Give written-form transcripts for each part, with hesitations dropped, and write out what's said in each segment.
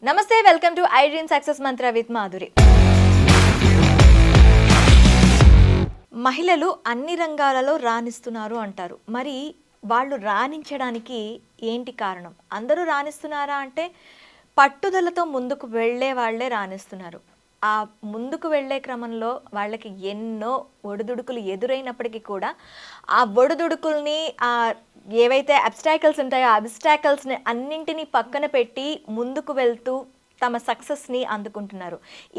నమస్తే, welcome to I dream success Mantra with Madhuri. మహిళలు అన్ని రంగాలలో రాణిస్తున్నారు అంటారు. మరి వాళ్ళు రాణించడానికి ఏంటి కారణం? అందరూ రాణిస్తున్నారా అంటే పట్టుదలతో ముందుకు వెళ్ళే వాళ్ళే రాణిస్తున్నారు. ఆ ముందుకు వెళ్ళే క్రమంలో వాళ్ళకి ఎన్నో ఒడిదుడుకులు ఎదురైనప్పటికీ కూడా ఆ ఒడిదుడుకుల్ని ఏవైతే అబ్స్టాకల్స్ ఉంటాయో ఆ అబ్స్టాకల్స్ని అన్నింటినీ పక్కన పెట్టి ముందుకు వెళ్తూ తమ సక్సెస్ని అందుకుంటున్నారు.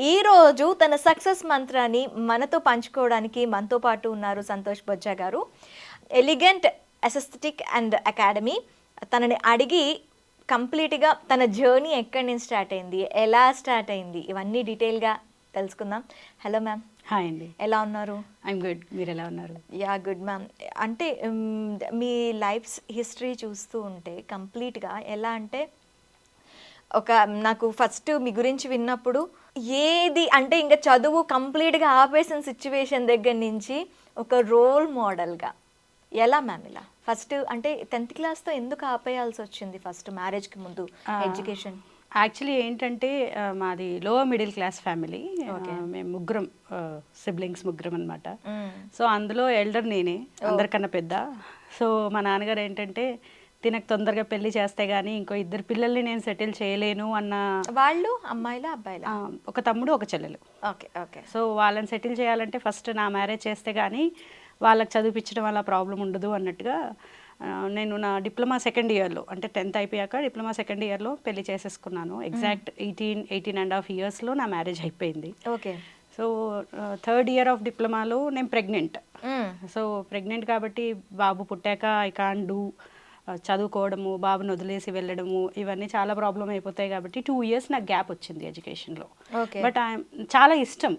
ఈరోజు తన సక్సెస్ మంత్రాన్ని మనతో పంచుకోవడానికి మనతో పాటు ఉన్నారు సంతోష్ బొజ్జా గారు, ఎలిగెంట్ ఎస్థెటిక్ అండ్ అకాడమీ. తనని అడిగి కంప్లీట్గా తన జర్నీ ఎక్కడి నుంచి స్టార్ట్ అయింది, ఎలా స్టార్ట్ అయింది, ఇవన్నీ డీటెయిల్గా తెలుసుకుందాం. Hello ma'am. హాయ్ అండి. ఎలా ఉన్నారు? I'm good. మీరు ఎలా ఉన్నారు? Yeah good ma'am. అంటే మీ లైఫ్ హిస్టరీ చూస్తూ ఉంటే కంప్లీట్గా ఎలా అంటే నాకు ఫస్ట్ మీ గురించి విన్నప్పుడు ఏది అంటే ఇంకా చదువు కంప్లీట్గా ఆపేసిన సిచ్యువేషన్ దగ్గర నుంచి ఒక రోల్ మోడల్గా ఎలా మ్యామ్ ఇలా ఫస్ట్ అంటే 10th క్లాస్తో ఎందుకు ఆపేయాల్సి వచ్చింది ఫస్ట్ మ్యారేజ్కి ముందు ఎడ్యుకేషన్? యాక్చువల్లీ ఏంటంటే మాది లోవర్ మిడిల్ క్లాస్ ఫ్యామిలీ. మేము ముగ్గురం సిబ్లింగ్స్ అనమాట. సో అందులో ఎల్డర్ నేనే, అందరికన్నా పెద్ద. సో మా నాన్నగారు ఏంటంటే తినకు తొందరగా పెళ్లి చేస్తే గానీ ఇంకో 2 పిల్లల్ని నేను సెటిల్ చేయలేను అన్న. వాళ్ళు అమ్మాయిలా అబ్బాయిలా? ఒక తమ్ముడు ఒక చెల్లెలు. Okay okay. సో వాళ్ళని సెటిల్ చేయాలంటే ఫస్ట్ నా మ్యారేజ్ చేస్తే కానీ వాళ్ళకి చదివించడం వల్ల ప్రాబ్లం ఉండదు అన్నట్టుగా నేను నా డిప్లొమా సెకండ్ ఇయర్లో అంటే 10th అయిపోయాక డిప్లొమా సెకండ్ ఇయర్లో పెళ్లి చేసేసుకున్నాను. ఎగ్జాక్ట్ 18.5 ఇయర్స్లో నా మ్యారేజ్ అయిపోయింది. Okay. So 3rd year of డిప్లొమాలో నేను ప్రెగ్నెంట్. సో ప్రెగ్నెంట్ కాబట్టి బాబు పుట్టాక ఐ కాంట్ డూ చదువుకోవడము, బాబుని వదిలేసి వెళ్ళడము, ఇవన్నీ చాలా ప్రాబ్లం అయిపోతాయి కాబట్టి 2 ఇయర్స్ నాకు గ్యాప్ వచ్చింది ఎడ్యుకేషన్లో. బట్ చాలా ఇష్టం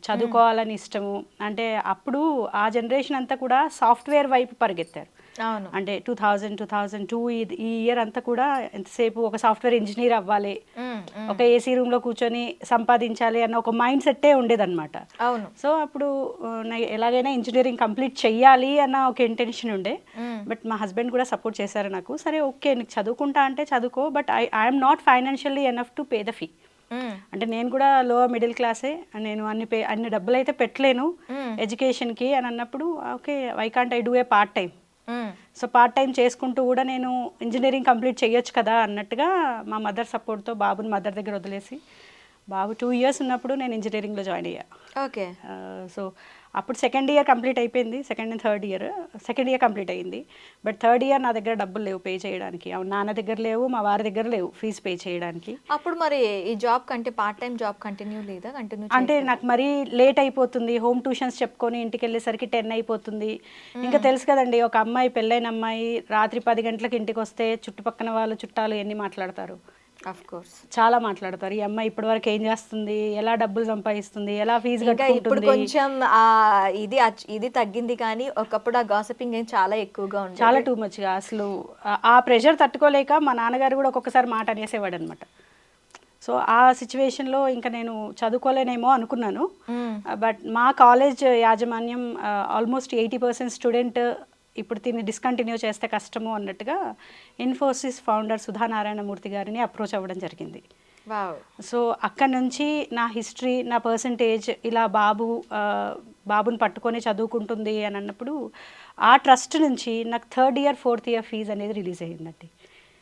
చదువుకోవాలని ఇష్టము. అంటే అప్పుడు ఆ జనరేషన్ అంతా కూడా సాఫ్ట్వేర్ వైపు పరిగెత్తారు. అంటే 2002 ఈ ఇయర్ అంతా కూడా ఎంతసేపు ఒక సాఫ్ట్వేర్ ఇంజనీర్ అవ్వాలి, ఒక ఏసీ రూమ్లో కూర్చొని సంపాదించాలి అన్న ఒక మైండ్ సెట్టే ఉండేదన్నమాట. అవును. సో అప్పుడు ఎలాగైనా ఇంజనీరింగ్ కంప్లీట్ చెయ్యాలి అన్న ఒక ఇంటెన్షన్ ఉండే. బట్ మా హస్బెండ్ కూడా సపోర్ట్ చేశారు నాకు. సరే ఓకే నీకు చదువుకుంటా అంటే చదువుకో, but I'm not financially enough to pay the fee. అంటే నేను కూడా లోవర్ మిడిల్ క్లాసే, నేను అన్ని డబ్బులు అయితే పెట్టలేను ఎడ్యుకేషన్కి అని అన్నప్పుడు okay why can't I do a part time. So part time చేసుకుంటూ కూడా నేను ఇంజనీరింగ్ కంప్లీట్ చేయొచ్చు కదా అన్నట్టుగా మా మదర్ సపోర్ట్తో బాబుని మదర్ దగ్గర వదిలేసి బాబు 2 ఇయర్స్ ఉన్నప్పుడు నేను ఇంజనీరింగ్లో జాయిన్ అయ్యా. ఓకే. సో అప్పుడు సెకండ్ ఇయర్ కంప్లీట్ అయిపోయింది. సెకండ్ ఇయర్ కంప్లీట్ అయ్యింది. బట్ 3rd ఇయర్ నా దగ్గర డబ్బులు లేవు పే చేయడానికి. నాన్న దగ్గర లేవు, మా వారి దగ్గర లేవు ఫీజు పే చేయడానికి. అప్పుడు మరి ఈ జాబ్ కంటే పార్ట్ టైం జాబ్ కంటిన్యూ అంటే నాకు మరీ లేట్ అయిపోతుంది. హోమ్ ట్యూషన్స్ చెప్పుకొని ఇంటికి వెళ్ళేసరికి 10 అయిపోతుంది. ఇంకా తెలుసు కదండి, ఒక అమ్మాయి పెళ్ళైన అమ్మాయి రాత్రి 10 గంటలకు ఇంటికి వస్తే చుట్టుపక్కన వాళ్ళు చుట్టాలు ఎన్ని మాట్లాడతారు. చాలా మాట్లాడతారు. ఈ అమ్మాయి ఇప్పటి వరకు ఏం చేస్తుంది, ఎలా డబ్బులు సంపాదిస్తుంది, ఎలా ఫీజు కట్టుకుంటుంది. ఇప్పుడు కొంచెం ఇది తగ్గింది కానీ ఒకప్పుడు ఆ గాసిపింగ్ చాలా ఎక్కువగా ఉంది, చాలా టూ మచ్గా. అసలు ఆ ప్రెషర్ తట్టుకోలేక మా నాన్నగారు కూడా ఒక్కొక్కసారి మాట అనేసేవాడు అనమాట. సో ఆ సిచ్యువేషన్లో ఇంకా నేను చదువుకోలేనేమో అనుకున్నాను. బట్ మా కాలేజ్ యాజమాన్యం ఆల్మోస్ట్ 80% స్టూడెంట్ ఇప్పుడు దీన్ని డిస్కంటిన్యూ చేస్తే కష్టము అన్నట్టుగా ఇన్ఫోసిస్ ఫౌండర్ సుధానారాయణమూర్తి గారిని అప్రోచ్ అవ్వడం జరిగింది. సో అక్కడి నుంచి నా హిస్టరీ, నా పర్సంటేజ్ ఇలా బాబుని పట్టుకొని చదువుకుంటుంది అని అన్నప్పుడు ఆ ట్రస్ట్ నుంచి నాకు 3rd year 4th year fees అనేది రిలీజ్ అయ్యిందండి.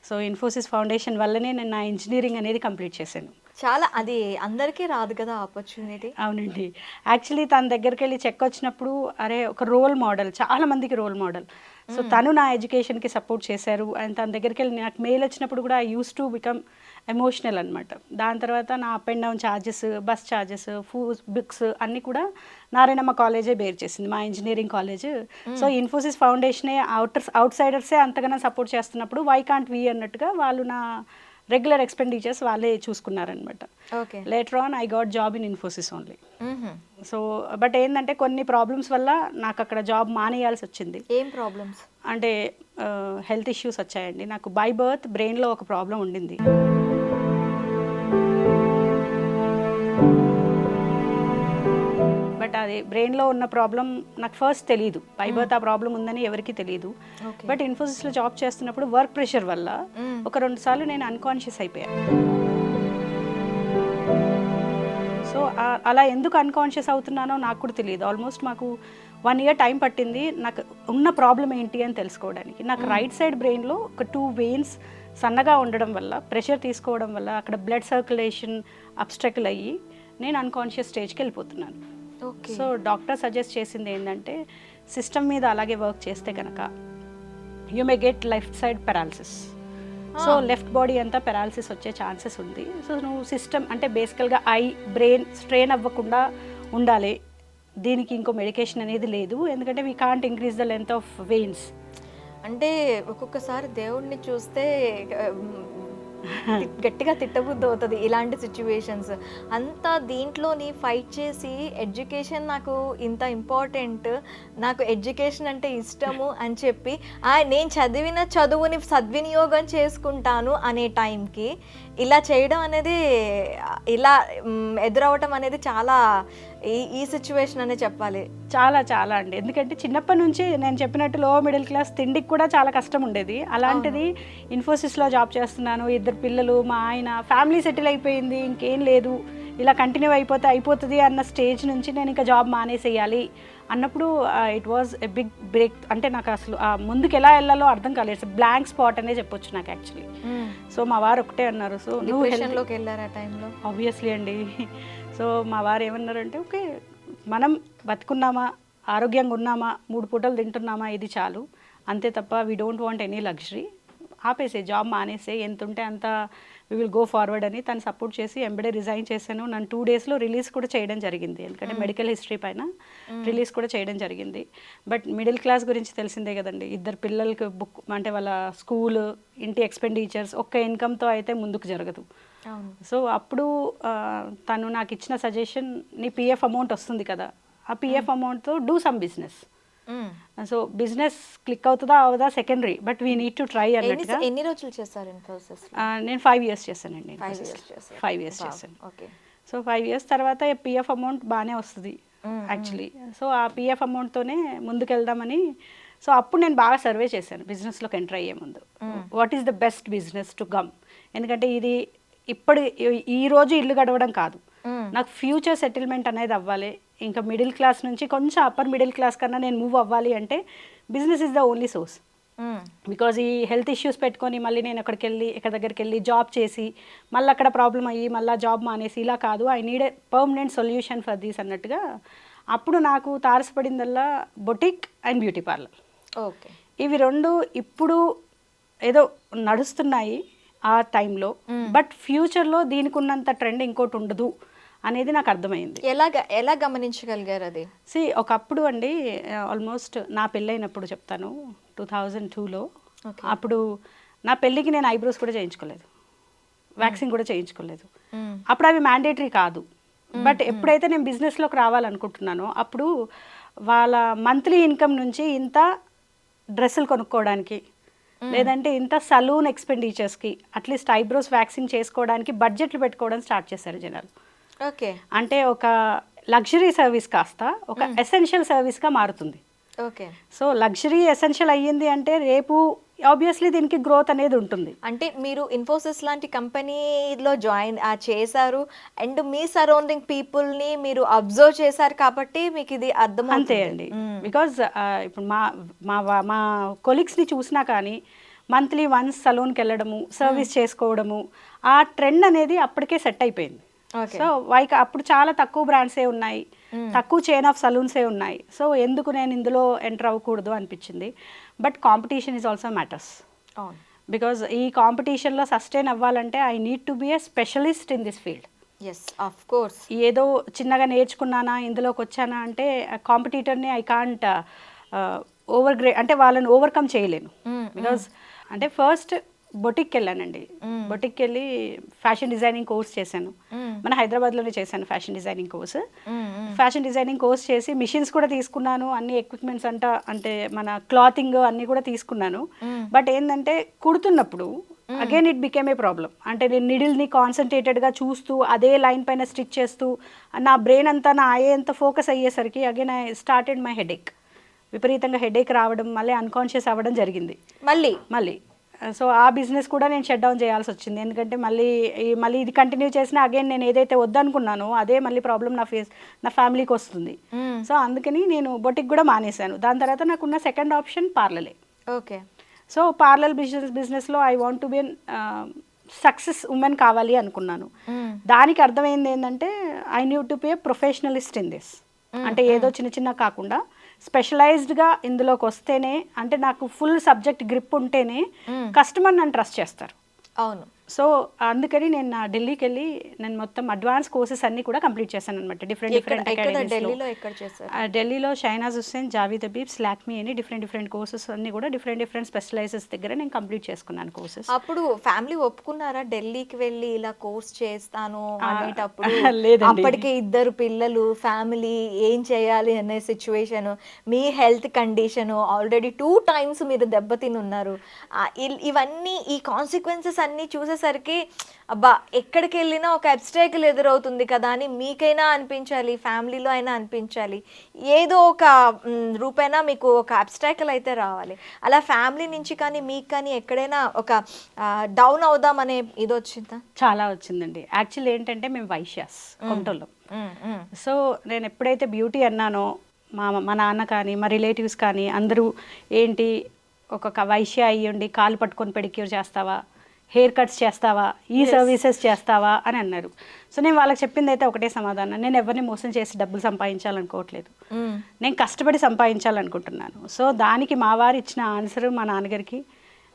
సో ఇన్ఫోసిస్ ఫౌండేషన్ వల్లనే నేను నా ఇంజనీరింగ్ అనేది కంప్లీట్ చేశాను. చాలా అది అందరికీ రాదు కదా ఆపర్చునిటీ. అవునండి. యాక్చువల్లీ తన దగ్గరికి వెళ్ళి చెక్ వచ్చినప్పుడు అరే ఒక రోల్ మోడల్, చాలా మందికి రోల్ మోడల్. సో తను నా ఎడ్యుకేషన్కి సపోర్ట్ చేశారు. అండ్ తన దగ్గరికి వెళ్ళి నాకు మెయిల్ వచ్చినప్పుడు కూడా I use to become emotional అనమాట. దాని తర్వాత నా up and down charges, bus charges, books అన్నీ కూడా నారాయణమ్మ కాలేజే బేర్ చేసింది, మా ఇంజనీరింగ్ కాలేజ్. సో ఇన్ఫోసిస్ ఫౌండేషనే అవుట్ సైడర్సే అంతగానో సపోర్ట్ చేస్తున్నప్పుడు వై కాంట్ వి అన్నట్టుగా వాళ్ళు నా రెగ్యులర్ ఎక్స్పెండిచర్స్ వాళ్ళే చూసుకున్నారనమాట. Later on I got job in Infosys only. So but ఏంటంటే కొన్ని ప్రాబ్లమ్స్ వల్ల నాకు అక్కడ జాబ్ మానేయాల్సి వచ్చింది. ఏం ప్రాబ్లమ్స్ అంటే హెల్త్ ఇష్యూస్ వచ్చాయండి. నాకు బై బర్త్ బ్రెయిన్లో ఒక ప్రాబ్లం ఉండింది. బట్ అది బ్రెయిన్లో ఉన్న ప్రాబ్లం నాకు ఫస్ట్ తెలియదు. బై బర్త్ ఆ ప్రాబ్లం ఉందని ఎవరికి తెలియదు. బట్ ఇన్ఫోసిస్లో జాబ్ చేస్తున్నప్పుడు వర్క్ ప్రెషర్ వల్ల ఒక 2 సార్లు నేను అన్కాన్షియస్ అయిపోయాను. అలా ఎందుకు అన్కాన్షియస్ అవుతున్నానో నాకు కూడా తెలియదు. ఆల్మోస్ట్ మాకు 1 year టైం పట్టింది నాకు ఉన్న ప్రాబ్లం ఏంటి అని తెలుసుకోవడానికి. నాకు రైట్ సైడ్ బ్రెయిన్లో ఒక 2 veins సన్నగా ఉండడం వల్ల, ప్రెషర్ తీసుకోవడం వల్ల అక్కడ బ్లడ్ సర్క్యులేషన్ అబ్స్ట్రక్ల్ అయ్యి నేను అన్కాన్షియస్ స్టేజ్కి వెళ్ళిపోతున్నాను. సో డాక్టర్ సజెస్ట్ చేసింది ఏంటంటే సిస్టమ్ మీద అలాగే వర్క్ చేస్తే కనుక you may get left side paralysis. So left body అంతా పెరాలసిస్ వచ్చే ఛాన్సెస్ ఉంది. సో నువ్వు సిస్టమ్ అంటే బేసికల్గా బ్రెయిన్ స్ట్రెయిన్ అవ్వకుండా ఉండాలి. దీనికి ఇంకో మెడికేషన్ అనేది లేదు, ఎందుకంటే we can't increase the length of veins. అంటే ఒక్కొక్కసారి దేవుడిని చూస్తే గట్టిగా తిట్టబుద్ధి అవుతుంది ఇలాంటి సిచ్యువేషన్స్. అంతా దీంట్లోని ఫైట్ చేసి ఎడ్యుకేషన్ నాకు ఇంత ఇంపార్టెంట్, నాకు ఎడ్యుకేషన్ అంటే ఇష్టము అని చెప్పి నేను చదివిన చదువుని సద్వినియోగం చేసుకుంటాను అనే టైంకి ఇలా చేయడం అనేది, ఇలా ఎదురవటం అనేది చాలా ఈ సిచ్యువేషన్ అనే చెప్పాలి. చాలా చాలా అండి, ఎందుకంటే చిన్నప్పటి నుంచి నేను చెప్పినట్టు లో మిడిల్ క్లాస్, తిండికి కూడా చాలా కష్టం ఉండేది. అలాంటిది ఇన్ఫోసిస్లో జాబ్ చేస్తున్నాను, 2 పిల్లలు, మా ఆయన, ఫ్యామిలీ సెటిల్ అయిపోయింది, ఇంకేం లేదు, ఇలా కంటిన్యూ అయిపోతుంది అన్న స్టేజ్ నుంచి నేను ఇంకా జాబ్ మానేసేయాలి అన్నప్పుడు it was a big break. అంటే నాకు అసలు ముందుకు ఎలా వెళ్ళాలో అర్థం కాలేదు, బ్లాంక్ స్పాట్ అనే చెప్పొచ్చు నాకు యాక్చువల్లీ. సో మా వారు ఒకటే అన్నారు, సో నువ్వు డిప్రెషన్లోకి వెళ్ళారా టైంలో? ఆబ్వియస్లీ అండి. సో మా వారు ఏమన్నారంటే, ఓకే మనం బతుకున్నామా, ఆరోగ్యంగా ఉన్నామా, 3 పూటలు తింటున్నామా, ఇది చాలు, అంతే తప్ప we don't want any luxury, ఆపేసే, జాబ్ మానేసే, ఎంత ఉంటే అంత వీ విల్ గో ఫార్వర్డ్ అని తను సపోర్ట్ చేసి ఎంబడే రిజైన్ చేశాను. నన్ను 2 daysలో రిలీజ్ కూడా చేయడం జరిగింది, ఎందుకంటే మెడికల్ హిస్టరీ పైన రిలీజ్ కూడా చేయడం జరిగింది. బట్ మిడిల్ క్లాస్ గురించి తెలిసిందే కదండి, 2 పిల్లలకి బుక్ అంటే వాళ్ళ స్కూల్, ఇంటి ఎక్స్పెండిచర్స్, ఒక్క ఇన్కమ్తో అయితే ముందుకు జరగదు. సో అప్పుడు తను నాకు ఇచ్చిన సజెషన్, నీ పిఎఫ్ అమౌంట్ వస్తుంది కదా, ఆ పిఎఫ్ అమౌంట్తో do some business. So business click అవుతుందా అవదా secondary, but we need to try అన్నట్టుగా. ఎన్ని రోజులు చేస్తారు ఇన్ఫోసిస్? నేను 5 years చేశానండి. 5 years చేశాను. సో 5 years తర్వాత పిఎఫ్ అమౌంట్ బాగానే వస్తుంది యాక్చువల్లీ. సో ఆ పిఎఫ్ అమౌంట్తోనే ముందుకెళ్దామని, సో అప్పుడు నేను బాగా సర్వే చేశాను బిజినెస్లోకి ఎంటర్ అయ్యే ముందు. What is the best business to gum, ఎందుకంటే ఇది ఈ రోజు ఇల్లు గడవడం కాదు, నాకు ఫ్యూచర్ సెటిల్మెంట్ అనేది అవ్వాలి. ఇంకా మిడిల్ క్లాస్ నుంచి కొంచెం అప్పర్ మిడిల్ క్లాస్ కన్నా నేను మూవ్ అవ్వాలి అంటే business is the only source. Because ఈ హెల్త్ ఇష్యూస్ పెట్టుకొని మళ్ళీ నేను ఎక్కడ దగ్గరికి వెళ్ళి జాబ్ చేసి మళ్ళీ అక్కడ ప్రాబ్లం అయ్యి మళ్ళీ జాబ్ మానేసి ఇలా కాదు, I need a permanent solution for these అన్నట్టుగా. అప్పుడు నాకు తారసపడిందల్లా boutique and beauty parlour. Okay, ఇవి 2 ఇప్పుడు ఏదో నడుస్తున్నాయి ఆ టైంలో, బట్ ఫ్యూచర్లో దీనికి ఉన్నంత ట్రెండ్ ఇంకోటి ఉండదు అనేది నాకు అర్థమైంది. ఎలా గమనించగలిగారు అది? ఒకప్పుడు అండి, ఆల్మోస్ట్ నా పెళ్ళైనప్పుడు చెప్తాను, 2002లో, అప్పుడు నా పెళ్ళికి నేను ఐబ్రోస్ కూడా చేయించుకోలేదు, వ్యాక్సింగ్ కూడా చేయించుకోలేదు. అప్పుడు అవి మ్యాండేటరీ కాదు. బట్ ఎప్పుడైతే నేను బిజినెస్లోకి రావాలనుకుంటున్నానో అప్పుడు వాళ్ళ మంత్లీ ఇన్కమ్ నుంచి ఇంత డ్రెస్సులు కొనుక్కోవడానికి, లేదంటే ఇంత సలూన్ ఎక్స్పెండిచర్స్కి, అట్లీస్ట్ ఐబ్రోస్ వ్యాక్సింగ్ చేసుకోవడానికి బడ్జెట్లు పెట్టుకోవడం స్టార్ట్ చేశారు జనాలు. ఓకే, అంటే ఒక లగ్జరీ సర్వీస్ కాస్త ఒక ఎసెన్షియల్ సర్వీస్గా మారుతుంది. ఓకే, సో లగ్జరీ ఎసెన్షియల్ అయ్యింది అంటే రేపు ఆబ్వియస్లీ దీనికి గ్రోత్ అనేది ఉంటుంది. అంటే మీరు ఇన్ఫోసిస్ లాంటి కంపెనీలో జాయిన్ చేశారు అండ్ మీ సరౌండింగ్ పీపుల్ని మీరు అబ్జర్వ్ చేశారు కాబట్టి మీకు ఇది అర్థం. అంతే అండి, బికాజ్ ఇప్పుడు మా కొలీగ్స్ని చూసినా కానీ మంత్లీ వన్స్ సలూన్కి వెళ్ళడము, సర్వీస్ చేసుకోవడము, ఆ ట్రెండ్ అనేది అప్పటికే సెట్ అయిపోయింది. సో అప్పుడు చాలా తక్కువ బ్రాండ్సే ఉన్నాయి, తక్కువ చైన్ ఆఫ్ సలూన్సే ఉన్నాయి. సో ఎందుకు నేను ఇందులో ఎంటర్ అవ్వకూడదు అనిపించింది. But competition is also matters, because ఈ కాంపిటీషన్లో సస్టైన్ అవ్వాలంటే I need to be a specialist in this field. Yes, of course. ఏదో చిన్నగా నేర్చుకున్నానా ఇందులోకి వచ్చానా అంటే కాంపిటీటర్ని ఐ కాంట్ అంటే వాళ్ళని ఓవర్కమ్ చేయలేను. బికాజ్ అంటే ఫస్ట్ బొటిక్కి వెళ్ళానండి, బొటిక్కి వెళ్ళి ఫ్యాషన్ డిజైనింగ్ కోర్స్ చేశాను. మన హైదరాబాద్లోనే చేశాను fashion designing course. Fashion designing course చేసి మిషన్స్ కూడా తీసుకున్నాను, అన్ని ఎక్విప్మెంట్స్ అంటే మన క్లాతింగ్ అన్నీ కూడా తీసుకున్నాను. బట్ ఏంటంటే కుడుతున్నప్పుడు again it became a problem. అంటే నేను నిడిల్ని కాన్సన్ట్రేటెడ్గా చూస్తూ అదే లైన్ పైన స్టిచ్ చేస్తూ నా బ్రెయిన్ అంతా నా ఐ అంతా ఫోకస్ అయ్యేసరికి again I started my headache. విపరీతంగా హెడేక్ రావడం, మళ్ళీ అన్కాన్షియస్ అవ్వడం జరిగింది. మళ్ళీ సో ఆ బిజినెస్ కూడా నేను షట్ డౌన్ చేయాల్సి వచ్చింది. ఎందుకంటే మళ్ళీ ఇది కంటిన్యూ చేసినా అగైన్ నేను ఏదైతే వద్దనుకున్నానో అదే మళ్ళీ ప్రాబ్లం నా ఫ్యామిలీకి వస్తుంది. సో అందుకని నేను బొటిక్ కూడా మానేశాను. దాని తర్వాత నాకున్న సెకండ్ ఆప్షన్ పార్లరే. ఓకే. సో పార్లర్ బిజినెస్లో I want to be success women కావాలి అనుకున్నాను. దానికి అర్థమైంది ఏంటంటే I need to be a professionalist in this. అంటే ఏదో చిన్న చిన్న కాకుండా స్పెషలైజ్డ్గా ఇందులోకి వస్తేనే, అంటే నాకు ఫుల్ సబ్జెక్ట్ గ్రిప్ ఉంటేనే కస్టమర్ నన్ను ట్రస్ట్ చేస్తారు. అవును. సో అందుకని నేను నా ఢిల్లీకి వెళ్ళి నేను మొత్తం అడ్వాన్స్ కోర్సెస్ అన్ని కూడా కంప్లీట్ చేశాను అనమాట. డిఫరెంట్ ఢిల్లీలో ఎక్కడ చేశారు? ఢిల్లీలో షైనాజ్ హుస్సేన్, జావీద్ హబీబ్స్, లాక్మీ అని డిఫరెంట్ కోర్సెస్ అన్ని కూడా డిఫరెంట్ స్పెషలైజెస్ దగ్గర నేను కంప్లీట్ చేసుకున్నాను కోర్సెస్. అప్పుడు ఫ్యామిలీ ఒప్పుకున్నారా ఢిల్లీకి వెళ్ళి ఇలా కోర్స్ చేస్తాను అనేటప్పుడు? లేదండి. అప్పటికే 2 పిల్లలు, ఫ్యామిలీ, ఏం చేయాలి అనే సిచ్యువేషన్, మీ హెల్త్ కండిషన్, ఆల్రెడీ 2 times మీరు దెబ్బతిని ఉన్నారు. ఇవన్నీ ఈ కాన్సిక్వెన్సెస్ అన్నీ చూసేసరికి అబ్బా ఎక్కడికి వెళ్ళినా ఒక అబ్స్టాకిల్ ఎదురవుతుంది కదా అని మీకైనా అనిపించాలి, ఫ్యామిలీలో అయినా అనిపించాలి. ఏదో ఒక రూపైనా మీకు ఒక అబ్స్టాకిల్ అయితే రావాలి. అలా ఫ్యామిలీ నుంచి కానీ మీకు కానీ ఎక్కడైనా ఒక డౌన్ అవుదామనే ఇది వచ్చిందా? చాలా వచ్చిందండి. యాక్చువల్లీ ఏంటంటే మేము వైశ్యాస్ కొంటోళ్ళం. సో నేను ఎప్పుడైతే బ్యూటీ అన్నానో మా నాన్న కానీ మా రిలేటివ్స్ కానీ అందరూ ఏంటి ఒక వైశ్య అయ్యండి కాలు పట్టుకొని పెడిక్యూర్ చేస్తావా, హెయిర్ కట్స్ చేస్తావా, ఈ సర్వీసెస్ చేస్తావా అని అన్నారు. సో నేను వాళ్ళకి చెప్పింది అయితే ఒకటే సమాధానం, నేను ఎవరిని మోసం చేసి డబ్బులు సంపాదించాలనుకోవట్లేదు, నేను కష్టపడి సంపాదించాలనుకుంటున్నాను. సో దానికి మా వారు ఇచ్చిన ఆన్సర్ మా నాన్నగారికి,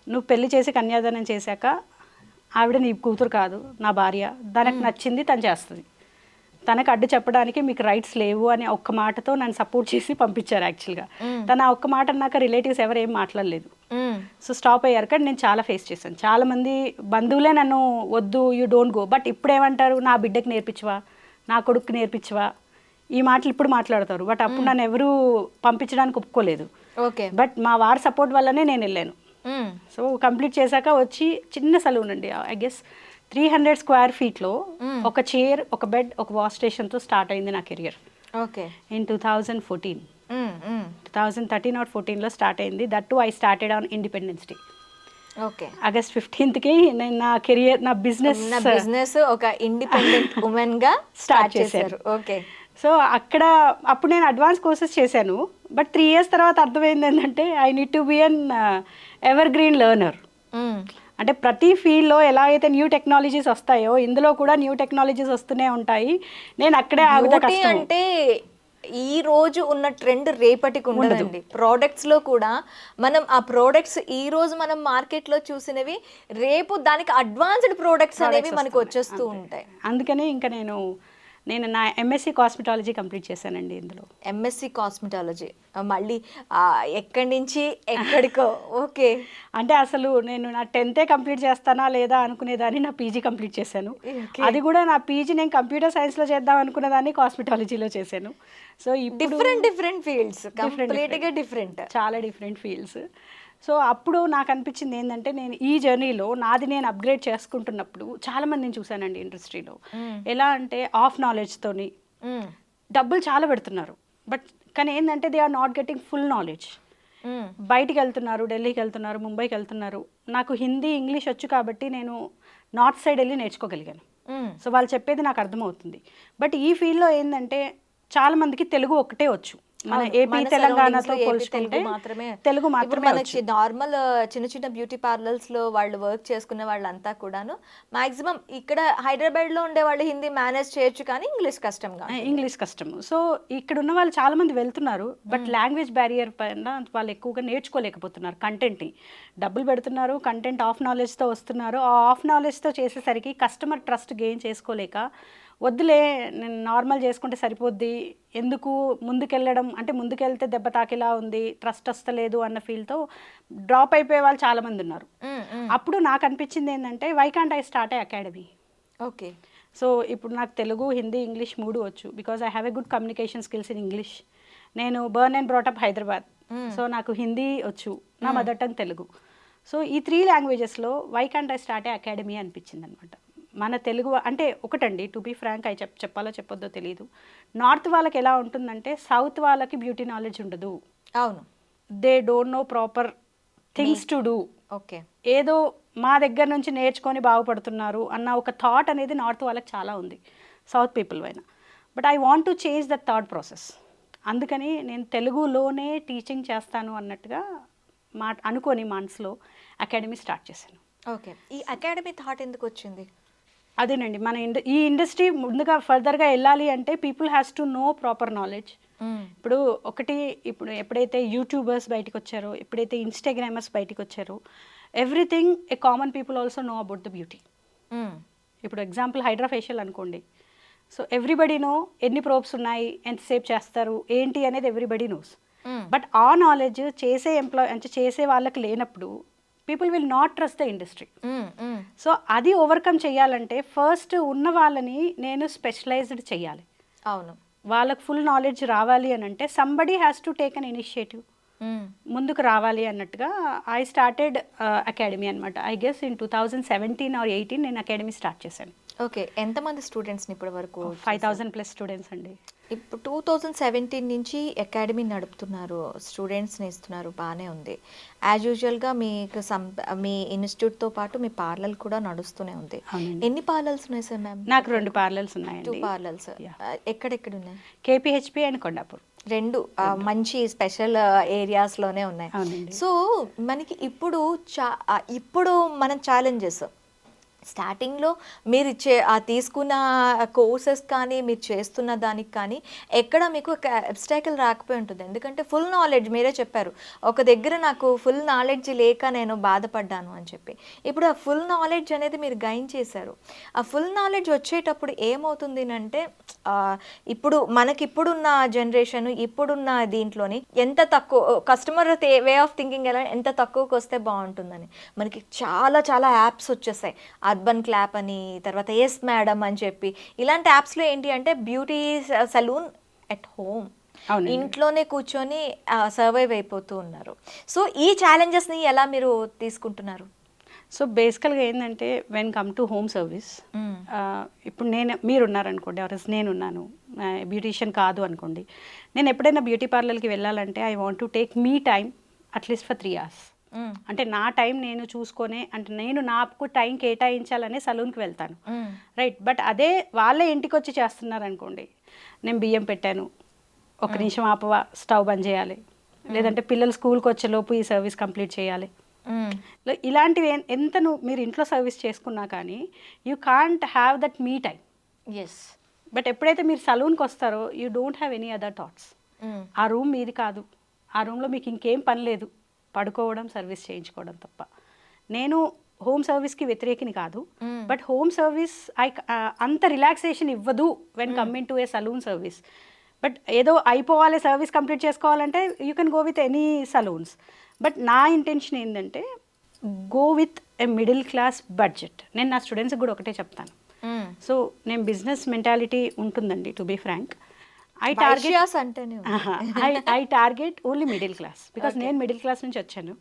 నువ్వు పెళ్లి చేసి కన్యాదానం చేశాక ఆవిడ నీ కూతురు కాదు, నా భార్య, తనకు నచ్చింది తను చేస్తుంది, తనకు అడ్డు చెప్పడానికి మీకు రైట్స్ లేవు అని ఒక్క మాటతో నన్ను సపోర్ట్ చేసి పంపించారు. యాక్చువల్గా తను ఆ ఒక్క మాట అన్నాక రిలేటివ్స్ ఎవరు ఏం మాట్లాడలేదు. సో స్టాప్ అయ్యారు. కానీ నేను చాలా ఫేస్ చేశాను. చాలామంది బంధువులే నన్ను వద్దు, యూ డోంట్ గో, బట్ ఇప్పుడు ఏమంటారు, నా బిడ్డకి నేర్పించవా, నా కొడుకు నేర్పించవా, ఈ మాటలు ఇప్పుడు మాట్లాడతారు. బట్ అప్పుడు నన్ను ఎవరు పంపించడానికి ఒప్పుకోలేదు. ఓకే. బట్ మా వారి సపోర్ట్ వల్లనే నేను వెళ్ళాను. సో కంప్లీట్ చేశాక వచ్చి చిన్న సలూన్ అండి, ఐ గెస్ 300 square feetలో ఒక చైర్, ఒక బెడ్, ఒక వాష్ స్టేషన్తో స్టార్ట్ అయింది నా కెరియర్. ఓకే. ఇన్ 2013 2013 or 14లో స్టార్ట్ అయింది. That too I started on Independence Day. Okay. August 15కి నేను నా కెరియర్, నా బిజినెస్ ఒక ఇండిపెండెంట్ ఉమెన్ గా స్టార్ట్ చేశారు. ఓకే. సో అప్పుడు నేను అడ్వాన్స్ కోర్సెస్ చేశాను. బట్ 3 years తర్వాత అర్థమైంది ఏంటంటే I need to be an evergreen learner. అంటే ప్రతి ఫీల్డ్లో ఎలా అయితే న్యూ టెక్నాలజీస్ వస్తాయో ఇందులో కూడా న్యూ టెక్నాలజీస్ వస్తూనే ఉంటాయి. నేను అక్కడే అంటే ఈ రోజు ఉన్న ట్రెండ్ రేపటికి ఉండదండి. ప్రోడక్ట్స్ లో కూడా మనం ఆ ప్రోడక్ట్స్ ఈ రోజు మనం మార్కెట్ లో చూసినవి రేపు దానికి అడ్వాన్స్డ్ ప్రోడక్ట్స్ అనేవి మనకు వచ్చేస్తూ ఉంటాయి. అందుకనే ఇంకా నేను నా ఎంఎస్సి కాస్మెటాలజీ కంప్లీట్ చేశానండి. ఇందులో ఎంఎస్సి కాస్మెటాలజీ మళ్ళీ ఎక్కడి నుంచి ఎక్కడికో. ఓకే. అంటే అసలు నేను నా 10th కంప్లీట్ చేస్తానా లేదా అనుకునేదాన్ని, నా పీజీ కంప్లీట్ చేశాను. అది కూడా నా పీజీ నేను కంప్యూటర్ సైన్స్లో చేద్దాం అనుకునేదాన్ని కాస్మెటాలజీలో చేశాను. సో డిఫరెంట్ ఫీల్డ్స్, కంప్లీట్గా డిఫరెంట్, చాలా డిఫరెంట్ ఫీల్డ్స్. సో అప్పుడు నాకు అనిపించింది ఏంటంటే నేను ఈ జర్నీలో నాది నేను అప్గ్రేడ్ చేసుకుంటున్నప్పుడు చాలా మందిని చూశానండి ఇండస్ట్రీలో. ఎలా అంటే ఆఫ్ నాలెడ్జ్తోని డబ్బులు చాలా పెడుతున్నారు, బట్ కానీ ఏంటంటే they are not getting full knowledge. బయటికి వెళ్తున్నారు, ఢిల్లీకి వెళ్తున్నారు, ముంబైకి వెళ్తున్నారు. నాకు హిందీ, ఇంగ్లీష్ వచ్చు కాబట్టి నేను నార్త్ సైడ్ వెళ్ళి నేర్చుకోగలిగాను. సో వాళ్ళు చెప్పేది నాకు అర్థమవుతుంది. బట్ ఈ ఫీల్డ్లో ఏంటంటే చాలా మందికి తెలుగు ఒక్కటే వచ్చు. మన ఏపీ తెలంగాణతో పోల్చుకుంటే తెలుగు మాత్రమే. నార్మల్ చిన్న బ్యూటీ పార్లర్స్ లో వాళ్ళు వర్క్ చేసుకునే వాళ్ళంతా కూడాను మాక్సిమం ఇక్కడ హైదరాబాద్ లో ఉండే వాళ్ళు హిందీ మేనేజ్ చేయొచ్చు, కానీ ఇంగ్లీష్ కష్టం. సో ఇక్కడ ఉన్న వాళ్ళు చాలా మంది వెళ్తున్నారు, బట్ లాంగ్వేజ్ బ్యారియర్ పైన వాళ్ళు ఎక్కువగా నేర్చుకోలేకపోతున్నారు. కంటెంట్ని డబ్బులు పెడుతున్నారు, కంటెంట్ ఆఫ్ నాలెడ్జ్తో వస్తున్నారు. ఆ ఆఫ్ నాలెడ్జ్తో చేసేసరికి కస్టమర్ ట్రస్ట్ గెయిన్ చేసుకోలేక, వద్దులే నేను నార్మల్ చేసుకుంటే సరిపోద్ది, ఎందుకు ముందుకెళ్ళడం, అంటే ముందుకెళ్తే దెబ్బ తాకేలా ఉంది, ట్రస్ట్ వస్తలేదు అన్న ఫీల్తో డ్రాప్ అయిపోయే వాళ్ళు చాలామంది ఉన్నారు. అప్పుడు నాకు అనిపించింది ఏంటంటే why can't I start a academy. Okay. So ఇప్పుడు నాకు తెలుగు, హిందీ, ఇంగ్లీష్ 3 వచ్చు. Because I have a good communication skills in English. నేను born and brought up Hyderabad. So నాకు హిందీ వచ్చు, నా మదర్ టంగ్ తెలుగు. సో ఈ 3 languagesలో why can't I start a academy అనిపించింది అనమాట. మన తెలుగు అంటే ఒకటండి, టు బీ ఫ్రాంక్, చెప్పాలో చెప్పొద్దో తెలియదు, నార్త్ వాళ్ళకి ఎలా ఉంటుందంటే సౌత్ వాళ్ళకి బ్యూటీ నాలెడ్జ్ ఉండదు. అవును. They don't know proper things to do. Okay. ఏదో మా దగ్గర నుంచి నేర్చుకొని బాగుపడుతున్నారు అన్న ఒక థాట్ అనేది నార్త్ వాళ్ళకి చాలా ఉంది, సౌత్ పీపుల్ పైన. But I want to change that thought process. అందుకని నేను తెలుగులోనే టీచింగ్ చేస్తాను అన్నట్టుగా అనుకొని మనసులో అకాడమీ స్టార్ట్ చేశాను. ఓకే. ఈ అకాడమీ థాట్ ఎందుకు వచ్చింది? అదేనండి, మన ఈ ఇండస్ట్రీ ముందుగా ఫర్దర్గా వెళ్ళాలి అంటే people has to know proper knowledge. ఇప్పుడు ఇప్పుడు ఎప్పుడైతే యూట్యూబర్స్ బయటకు వచ్చారో, ఎప్పుడైతే ఇన్స్టాగ్రామర్స్ బయటకు వచ్చారో, everything a common people also know about the beauty. ఇప్పుడు ఎగ్జాంపుల్ హైడ్రా ఫేషియల్ అనుకోండి. సో ఎవ్రీబడి నో ఎన్ని ప్రోబ్స్ ఉన్నాయి, ఎంతసేపు చేస్తారు, ఏంటి అనేది ఎవ్రీబడి నోస్. బట్ ఆ నాలెడ్జ్ చేసే వాళ్ళకి లేనప్పుడు people will not trust the industry. So అది ఓవర్కమ్ చేయాలంటే ఫస్ట్ ఉన్న వాళ్ళని నేను స్పెషలైజ్డ్ చేయాలి. అవును. వాళ్ళకి ఫుల్ నాలెడ్జ్ రావాలి అని అంటే somebody has to take an initiative, ముందుకు రావాలి అన్నట్టుగా ఐ స్టార్టెడ్ అకాడమీ అనమాట. ఐ గెస్ ఇన్ 2017 or 18 నేను అకాడమీ స్టార్ట్ చేశాను. ఓకే. ఎంతమంది స్టూడెంట్స్ని ఇప్పటి వరకు? 5000+ స్టూడెంట్స్ అండి. ఇప్పుడు 2017 నుంచి అకాడమీ నడుపుతున్నారు, స్టూడెంట్స్ని ఇస్తున్నారు, బాగానే ఉంది. యాజ్ యూజువల్గా మీకు మీ ఇన్స్టిట్యూట్తో పాటు మీ పార్లర్ కూడా నడుస్తూనే ఉంది. ఎన్ని పార్లర్స్ ఉన్నాయి సార్ మ్యామ్? నాకు 2 పార్లర్స్ ఉన్నాయండి. 2 పార్లర్స్. ఎక్కడెక్కడ ఉన్నాయి? కేపీహెచ్పి అండ్ కొండాపూర్. 2 మంచి స్పెషల్ ఏరియాస్లోనే ఉన్నాయి. సో మనకి ఇప్పుడు మన ఛాలెంజెస్ స్టార్టింగ్లో మీరు తీసుకున్న కోర్సెస్ కానీ మీరు చేస్తున్న దానికి కానీ ఎక్కడ మీకు ఒక అబ్స్టాకిల్ రాకపోయి ఉంటుంది. ఎందుకంటే ఫుల్ నాలెడ్జ్ మీరే చెప్పారు, ఒక దగ్గర నాకు ఫుల్ నాలెడ్జ్ లేక నేను బాధపడ్డాను అని చెప్పి. ఇప్పుడు ఆ ఫుల్ నాలెడ్జ్ అనేది మీరు గైన్ చేశారు. ఆ ఫుల్ నాలెడ్జ్ వచ్చేటప్పుడు ఏమవుతుంది అంటే ఇప్పుడున్న జనరేషన్, ఇప్పుడున్న దీంట్లోని ఎంత తక్కువ కస్టమర్ వే ఆఫ్ థింకింగ్ ఎలా ఎంత తక్కువకి వస్తే బాగుంటుందని మనకి చాలా చాలా యాప్స్ వచ్చేసాయి. అర్బన్ క్లాప్ అని, తర్వాత ఎస్ మేడం అని చెప్పి, ఇలాంటి యాప్స్లో ఏంటి అంటే బ్యూటీ సలూన్ ఎట్ హోమ్, ఇంట్లోనే కూర్చొని సర్వైవ్ అయిపోతూ ఉన్నారు. సో ఈ ఛాలెంజెస్ని ఎలా మీరు తీసుకుంటున్నారు? సో బేసికల్గా ఏంటంటే when come to home service, ఇప్పుడు మీరు ఉన్నారనుకోండి, ఆర్ఎస్ నేనున్నాను, బ్యూటీషియన్ కాదు అనుకోండి, నేను ఎప్పుడైనా బ్యూటీ పార్లర్కి వెళ్ళాలంటే I want to take me time at least for 3 hours. అంటే నా టైం నేను చూసుకొని, అంటే నేను నాకు టైం కేటాయించాలనే సలూన్కి వెళ్తాను, రైట్. బట్ అదే వాళ్ళే ఇంటికి వచ్చి చేస్తున్నారు అనుకోండి, నేను బియ్యం పెట్టాను, ఒక నిమిషం ఆపవా, స్టవ్ బంద్ చేయాలి, లేదంటే పిల్లలు స్కూల్కి వచ్చేలోపు ఈ సర్వీస్ కంప్లీట్ చేయాలి. ఇలాంటివి మీరు ఇంట్లో సర్వీస్ చేసుకున్నా కానీ you can't have that me time. Yes. But ఎప్పుడైతే మీరు సలూన్కి వస్తారో you don't have any other thoughts. ఆ రూమ్ మీది కాదు, ఆ రూమ్లో మీకు ఇంకేం పని లేదు, పడుకోవడం, సర్వీస్ చేయించుకోవడం తప్ప. నేను హోమ్ సర్వీస్కి వ్యతిరేకిని కాదు, బట్ హోమ్ సర్వీస్ అంత రిలాక్సేషన్ ఇవ్వదు when coming to a salon service. But ఏదో అయిపోవాలి, సర్వీస్ కంప్లీట్ చేసుకోవాలంటే you can go with any salons. But నా ఇంటెన్షన్ ఏంటంటే go with a middle class budget. నేను నా స్టూడెంట్స్కి కూడా ఒకటే చెప్తాను. సో నేను బిజినెస్ మెంటాలిటీ ఉంటుందండి, to be frank. I target only middle class, because నేను మిడిల్ క్లాస్ నుంచి వచ్చాను.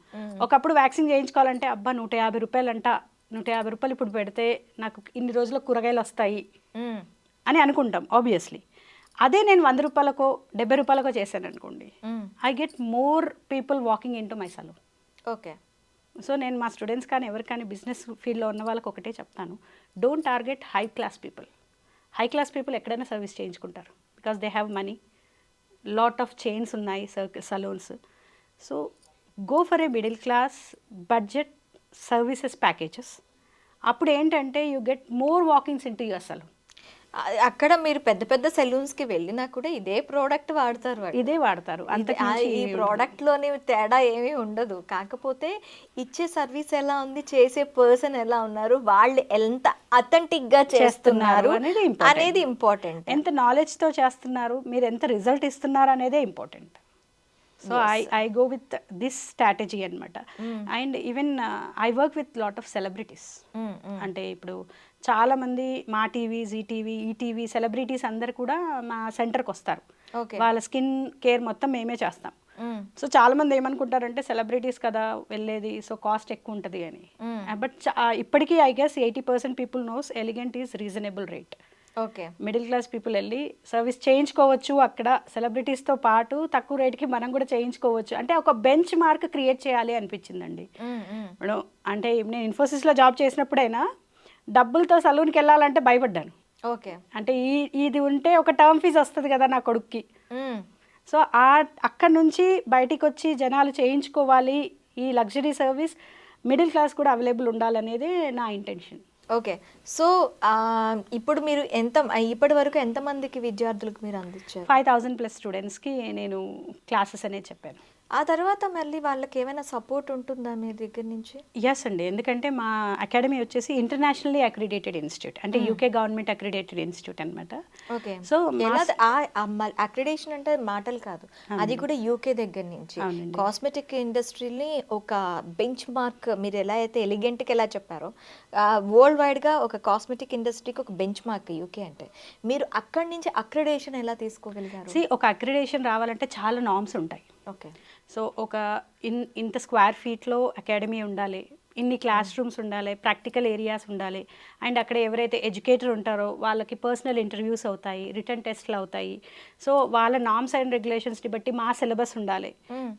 ఒకప్పుడు వ్యాక్సిన్ చేయించుకోవాలంటే అబ్బా 150 రూపాయలు అంట, 150 రూపాయలు ఇప్పుడు పెడితే నాకు ఇన్ని రోజుల్లో కూరగాయలు వస్తాయి అని అనుకుంటాం ఆబ్వియస్లీ. అదే నేను 100 రూపాయలకో 70 రూపాయలకో చేశాను అనుకోండి, I get more people walking in to my salon. Okay. So నేను మా స్టూడెంట్స్ కానీ ఎవరు కానీ బిజినెస్ ఫీల్డ్లో ఉన్న వాళ్ళకి ఒకటే చెప్తాను, don't target high class people. High class people ఎక్కడైనా సర్వీస్ చేయించుకుంటారు, because they have money, lot of chains ఉన్నాయి salons. So go for a middle class budget services packages. అప్పుడు ఏంటంటే you get more walk-ins into your salon. అక్కడ మీరు పెద్ద పెద్ద సెలూన్స్కి వెళ్ళినా కూడా ఇదే ప్రోడక్ట్ వాడతారు, ఇదే వాడతారు. ఈ ప్రోడక్ట్లోని తేడా ఏమీ ఉండదు. కాకపోతే ఇచ్చే సర్వీస్ ఎలా ఉంది, చేసే పర్సన్ ఎలా ఉన్నారు, వాళ్ళు ఎంత అథెంటిక్గా చేస్తున్నారు అనేది ఇంపార్టెంట్. ఎంత నాలెడ్జ్తో చేస్తున్నారు, మీరు ఎంత రిజల్ట్ ఇస్తున్నారు అనేదే important. So I go with this strategy అనమాట. And even I work with lot of celebrities. అంటే ఇప్పుడు చాలామంది Maa TV, Zee TV, ETV celebrities అందరు కూడా మా సెంటర్కి వస్తారు. వాళ్ళ స్కిన్ కేర్ మొత్తం మేమే చేస్తాం. సో చాలా మంది ఏమనుకుంటారంటే సెలబ్రిటీస్ కదా వెళ్ళేది, సో కాస్ట్ ఎక్కువ ఉంటుంది అని. బట్ ఇప్పటికీ I guess 80% people nose elegant is reasonable rate. Okay. Middle class people వెళ్ళి సర్వీస్ చేయించుకోవచ్చు అక్కడ సెలబ్రిటీస్తో పాటు తక్కువ రేట్కి మనం కూడా చేయించుకోవచ్చు. అంటే ఒక బెంచ్ మార్క్ క్రియేట్ చేయాలి అనిపించిందండి. ఇప్పుడు అంటే నేను ఇన్ఫోసిస్లో జాబ్ చేసినప్పుడైనా డబ్బులతో సలూన్కి వెళ్ళాలంటే భయపడ్డాను. ఓకే. అంటే ఇది ఉంటే ఒక టర్మ్ ఫీజు వస్తుంది కదా నా కొడుక్కి. సో అక్కడ నుంచి బయటికి వచ్చి జనాలు చేయించుకోవాలి, ఈ లగ్జరీ సర్వీస్ మిడిల్ క్లాస్ కూడా అవైలబుల్ ఉండాలనేదే నా ఇంటెన్షన్. ఓకే. సో ఇప్పుడు మీరు ఇప్పటి వరకు ఎంతమందికి విద్యార్థులకు మీరు అందించారు? 5000+ స్టూడెంట్స్కి నేను క్లాసెస్ అనేది చెప్పాను. ఆ తర్వాత మళ్ళీ వాళ్ళకి ఏమైనా సపోర్ట్ ఉంటుందా మీ దగ్గర నుంచి? ఎస్ అండి, ఎందుకంటే మా అకాడమీ వచ్చేసి ఇంటర్నేషనల్లీ అక్రిడేటెడ్ ఇన్స్టిట్యూట్, అంటే యూకే గవర్నమెంట్ అక్రిడేటెడ్ ఇన్స్టిట్యూట్ అనమాట. ఓకే. సో అక్రిడేషన్ అంటే మాటలు కాదు, అది కూడా యూకే దగ్గర నుంచి. కాస్మెటిక్ ఇండస్ట్రీని ఒక బెంచ్ మార్క్, మీరు ఎలా అయితే ఎలిగెంట్కి ఎలా చెప్పారో, వరల్డ్ వైడ్గా ఒక కాస్మెటిక్ ఇండస్ట్రీకి ఒక బెంచ్ మార్క్ యూకే అంటే, మీరు అక్కడి నుంచి అక్రిడేషన్ ఎలా తీసుకోగలిగారు? ఒక అక్రిడేషన్ రావాలంటే చాలా నార్మ్స్ ఉంటాయి. ఓకే. సో ఒక ఇంత స్క్వేర్ ఫీట్లో అకాడమీ ఉండాలి, ఇన్ని క్లాస్ రూమ్స్ ఉండాలి, ప్రాక్టికల్ ఏరియాస్ ఉండాలి, అండ్ అక్కడ ఎవరైతే ఎడ్యుకేటర్ ఉంటారో వాళ్ళకి పర్సనల్ ఇంటర్వ్యూస్ అవుతాయి, రిటర్న్ టెస్ట్లు అవుతాయి. సో వాళ్ళ నార్మ్స్ అండ్ రెగ్యులేషన్స్ని బట్టి మా సిలబస్ ఉండాలి,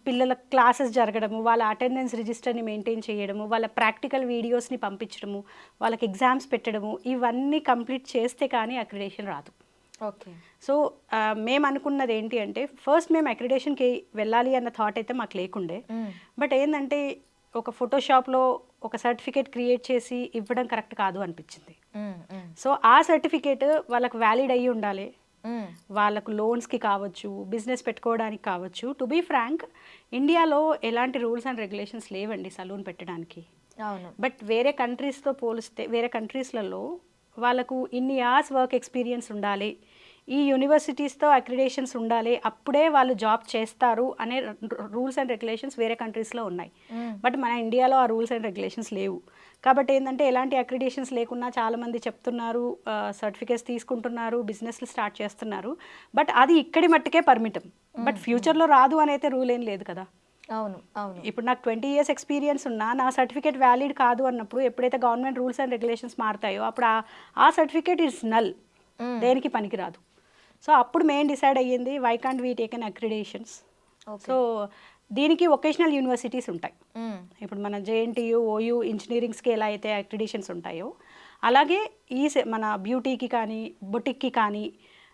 పిల్లల క్లాసెస్ జరగడము, వాళ్ళ అటెండెన్స్ రిజిస్టర్ని మెయింటైన్ చేయడము, వాళ్ళ ప్రాక్టికల్ వీడియోస్ని పంపించడము, వాళ్ళకి ఎగ్జామ్స్ పెట్టడము, ఇవన్నీ కంప్లీట్ చేస్తే కానీ అక్రిడేషన్ రాదు. ఓకే. సో మేము అనుకున్నది ఏంటి అంటే, ఫస్ట్ మేము అక్రిడేషన్కి వెళ్ళాలి అన్న థాట్ అయితే మాకు లేకుండే. బట్ ఏంటంటే ఒక ఫోటోషాప్లో ఒక సర్టిఫికేట్ క్రియేట్ చేసి ఇవ్వడం కరెక్ట్ కాదు అనిపించింది. సో ఆ సర్టిఫికేట్ వాళ్ళకు వ్యాలిడ్ అయ్యి ఉండాలి, వాళ్ళకు లోన్స్కి కావచ్చు, బిజినెస్ పెట్టుకోవడానికి కావచ్చు. టు బీ ఫ్రాంక్, ఇండియాలో ఎలాంటి రూల్స్ అండ్ రెగ్యులేషన్స్ లేవండి సలూన్ పెట్టడానికి. అవును. బట్ వేరే కంట్రీస్తో పోలిస్తే, వేరే కంట్రీస్లలో వాళ్ళకు ఇన్ని ఇయర్స్ వర్క్ ఎక్స్పీరియన్స్ ఉండాలి, ఈ యూనివర్సిటీస్తో అక్రిడేషన్స్ ఉండాలి, అప్పుడే వాళ్ళు జాబ్ చేస్తారు అనే రూల్స్ అండ్ రెగ్యులేషన్స్ వేరే కంట్రీస్లో ఉన్నాయి. బట్ మన ఇండియాలో ఆ రూల్స్ అండ్ రెగ్యులేషన్స్ లేవు. కాబట్టి ఏంటంటే ఎలాంటి అక్రిడేషన్స్ లేకున్నా చాలామంది చెప్తున్నారు, సర్టిఫికేట్స్ తీసుకుంటున్నారు, బిజినెస్లు స్టార్ట్ చేస్తున్నారు. బట్ అది ఇక్కడి మట్టుకే పరిమితం. బట్ ఫ్యూచర్లో రాదు అనైతే రూల్ ఏం లేదు కదా. అవును. అవును. ఇప్పుడు నాకు 20 years ఎక్స్పీరియన్స్ ఉన్నా నా సర్టిఫికేట్ వ్యాలిడ్ కాదు అన్నప్పుడు, ఎప్పుడైతే గవర్నమెంట్ రూల్స్ అండ్ రెగ్యులేషన్స్ మారుతాయో అప్పుడు ఆ సర్టిఫికేట్ ఇస్ నల్, దేనికి పనికిరాదు. సో అప్పుడు మేము డిసైడ్ అయ్యింది, why can't we take an accreditations. So దీనికి వొకేషనల్ యూనివర్సిటీస్ ఉంటాయి. ఇప్పుడు మన జేఎన్టీయూ, ఓయూ ఇంజనీరింగ్స్కి ఎలా అయితే అక్రిడేషన్స్ ఉంటాయో, అలాగే మన బ్యూటీకి కానీ, బొటిక్కి కానీ,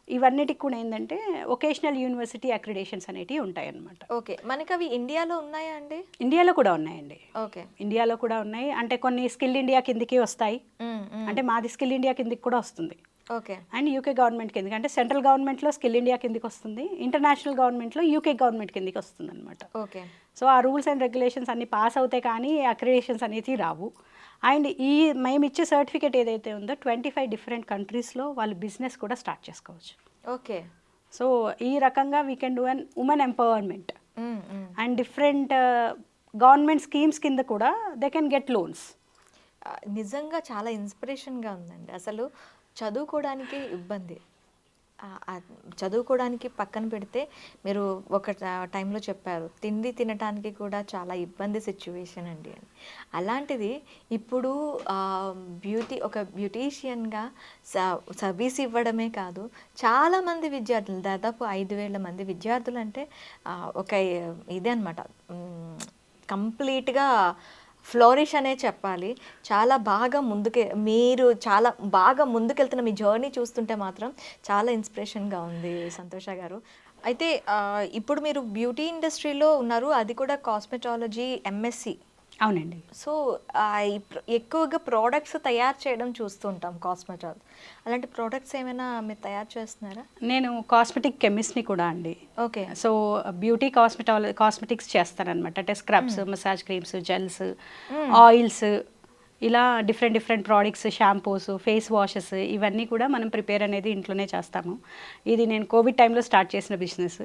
ఇవన్నిటికి కూడా ఏంటంటే వొకేషనల్ యూనివర్సిటీ అక్రిడేషన్స్ అనేటివి ఉంటాయి అన్నమాట. ఓకే. మనకి అవి ఇండియాలో ఉన్నాయా అండి? ఇండియాలో కూడా ఉన్నాయండి. ఓకే. ఇండియాలో కూడా ఉన్నాయి. అంటే కొన్ని స్కిల్ ఇండియా కిందకి వస్తాయి, అంటే మాది స్కిల్ ఇండియా కిందకి కూడా వస్తుంది. ఓకే. అండ్ యూకే గవర్నమెంట్ కిందకి, అంటే సెంట్రల్ గవర్నమెంట్లో స్కిల్ ఇండియా కిందకి వస్తుంది, ఇంటర్నేషనల్ గవర్నమెంట్లో యూకే గవర్నమెంట్ కిందకి వస్తుంది అనమాట. ఓకే. సో ఆ రూల్స్ అండ్ రెగ్యులేషన్స్ అన్ని పాస్ అవుతాయి కానీ అక్రిడేషన్స్ అనేది రావు. అండ్ మేము ఇచ్చే సర్టిఫికేట్ ఏదైతే ఉందో 25 డిఫరెంట్ కంట్రీస్లో వాళ్ళు బిజినెస్ కూడా స్టార్ట్ చేసుకోవచ్చు. ఓకే. సో ఈ రకంగా we can do an women empowerment and different government schemes కింద కూడా దే కెన్ గెట్ లోన్స్. నిజంగా చాలా ఇన్స్పిరేషన్గా ఉందండి. అసలు చదువుకోవడానికి ఇబ్బంది, చదువుకోవడానికి పక్కన పెడితే, మీరు ఒక టైంలో చెప్పారు తిండి తినడానికి కూడా చాలా ఇబ్బంది సిచ్యువేషన్ అండి అని. అలాంటిది ఇప్పుడు ఒక బ్యూటీషియన్గా సర్వీస్ ఇవ్వడమే కాదు, చాలామంది విద్యార్థులు, దాదాపు 5000 మంది విద్యార్థులు అంటే ఒక ఇదే అనమాట, కంప్లీట్గా ఫ్లోరిష్ అనే చెప్పాలి. చాలా బాగా మీరు చాలా బాగా ముందుకెళ్తున్న మీ జర్నీ చూస్తుంటే మాత్రం చాలా ఇన్స్పిరేషన్గా ఉంది సంతోష గారు. అయితే ఇప్పుడు మీరు బ్యూటీ ఇండస్ట్రీలో ఉన్నారు, అది కూడా కాస్మెటాలజీ ఎంఎస్సి. అవునండి. సో ఎక్కువగా ప్రోడక్ట్స్ తయారు చేయడం చూస్తుంటాం కాస్మెటాలజీ. అలాంటి ప్రోడక్ట్స్ ఏమైనా మీరు తయారు చేస్తున్నారా? నేను కాస్మెటిక్ కెమిస్ట్ని కూడా అండి. ఓకే. సో బ్యూటీ కాస్మెటిక్స్ చేస్తానన్నమాట. అంటే scrubs, massage creams, gels, oils, ఇలా different products, shampoos, face washes, ఇవన్నీ కూడా మనం ప్రిపేర్ అనేది ఇంట్లోనే చేస్తాము. ఇది నేను కోవిడ్ టైంలో స్టార్ట్ చేసిన బిజినెస్.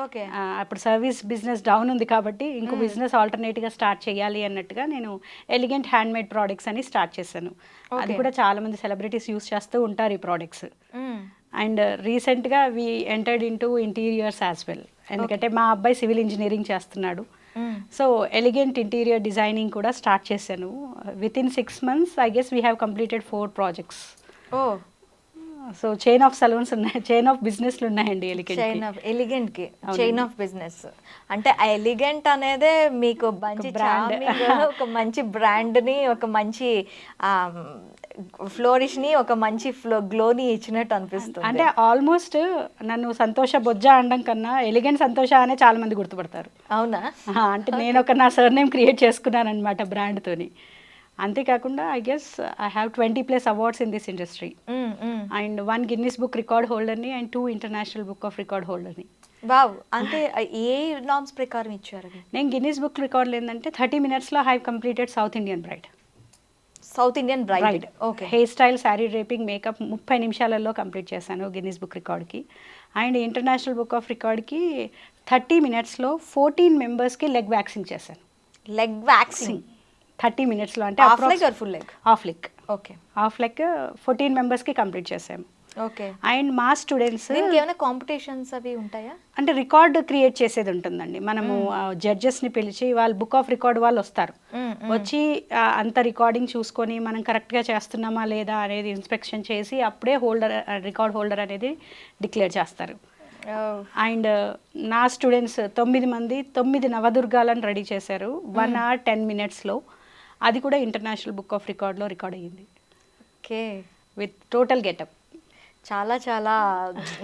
ఓకే. అప్పుడు సర్వీస్ బిజినెస్ డౌన్ ఉంది కాబట్టి ఇంకో బిజినెస్ ఆల్టర్నేట్గా స్టార్ట్ చేయాలి అన్నట్టుగా నేను ఎలిగెంట్ హ్యాండ్మేడ్ ప్రోడక్ట్స్ అని స్టార్ట్ చేశాను. అది కూడా చాలామంది సెలబ్రిటీస్ యూస్ చేస్తూ ఉంటారు ఈ ప్రోడక్ట్స్. అండ్ రీసెంట్గా we entered into interiors as well, ఎందుకంటే మా అబ్బాయి సివిల్ ఇంజనీరింగ్ చేస్తున్నాడు. సో ఎలిగెంట్ ఇంటీరియర్ డిజైనింగ్ కూడా స్టార్ట్ చేశాను. With in 6 months I guess we have completed 4 projects. So chain of saloons ఉన్నాయి, చైన్ ఆఫ్ బిజినెస్లు ఉన్నాయండి ఎలిగెంట్. చైన్ ఆఫ్ ఎలిగెంట్ కి చైన్ ఆఫ్ బిజినెస్ అంటే ఆ ఎలిగెంట్ అనేదే మీకు మంచి charming, ఒక మంచి బ్రాండ్ ని, ఒక మంచి ఫ్లోరిష్ ని, ఒక మంచి గ్లోని ఇచ్చినట్టు అనిపిస్తుంది. అంటే ఆల్మోస్ట్ నన్ను సంతోష బొజ్జ అనడం కన్నా ఎలిగెంట్ సంతోష అనే చాలా మంది గుర్తుపడతారు. అవునా? అంటే నేను ఒక నా సర్నేమ్ క్రియేట్ చేసుకున్నాను అనమాట బ్రాండ్తోని. అంతేకాకుండా I guess I have 20+ awards in this industry and 1 Guinness book record హోల్డర్ని and 2 international book of record హోల్డర్ని. వావ్, అంటే ఏ నామ్స్ ప్రకారం ఇచ్చారు? నేను గిన్నిస్ బుక్ రికార్డులు ఏంటంటే 30 minutesలో have completed south Indian bride. South Indian bride. Okay. Hair style, sari draping, makeup 30 నిమిషాలలో కంప్లీట్ చేశాను గిన్నిస్ బుక్ రికార్డ్కి. అండ్ ఇంటర్నేషనల్ బుక్ ఆఫ్ రికార్డ్కి 30 minutesలో 14 మెంబర్స్కి లెగ్ వ్యాక్సింగ్ చేశాను. లెగ్ వ్యాక్సింగ్ 30 minutesలో, అంటే half leg or full leg? Half leg. Okay. Half leg 14 మెంబర్స్కి కంప్లీట్ చేసాము. ఓకే. అండ్ మా స్టూడెంట్స్ దీనికి ఏమైనా కాంపిటీషన్స్ అవి ఉంటాయా? అంటే రికార్డ్ క్రియేట్ చేసేది ఉంటుందండి. మనము జడ్జెస్ని పిలిచి వాళ్ళు బుక్ ఆఫ్ రికార్డ్ వాళ్ళు వస్తారు, వచ్చి అంత రికార్డింగ్ చూసుకొని మనం కరెక్ట్గా చేస్తున్నామా లేదా అనేది ఇన్స్పెక్షన్ చేసి అప్పుడే రికార్డ్ హోల్డర్ అనేది డిక్లేర్ చేస్తారు. అండ్ నా స్టూడెంట్స్ 9 మంది 9 నవదుర్గాలను రెడీ చేశారు 1 hour 10 minutesలో. అది కూడా ఇంటర్నేషనల్ బుక్ ఆఫ్ రికార్డ్లో రికార్డ్ అయ్యింది. ఓకే. With total getup. చాలా చాలా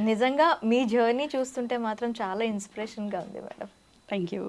నిజంగా మీ జర్నీ చూస్తుంటే మాత్రం చాలా ఇన్స్పిరేషన్గా ఉంది మేడం. Thank you.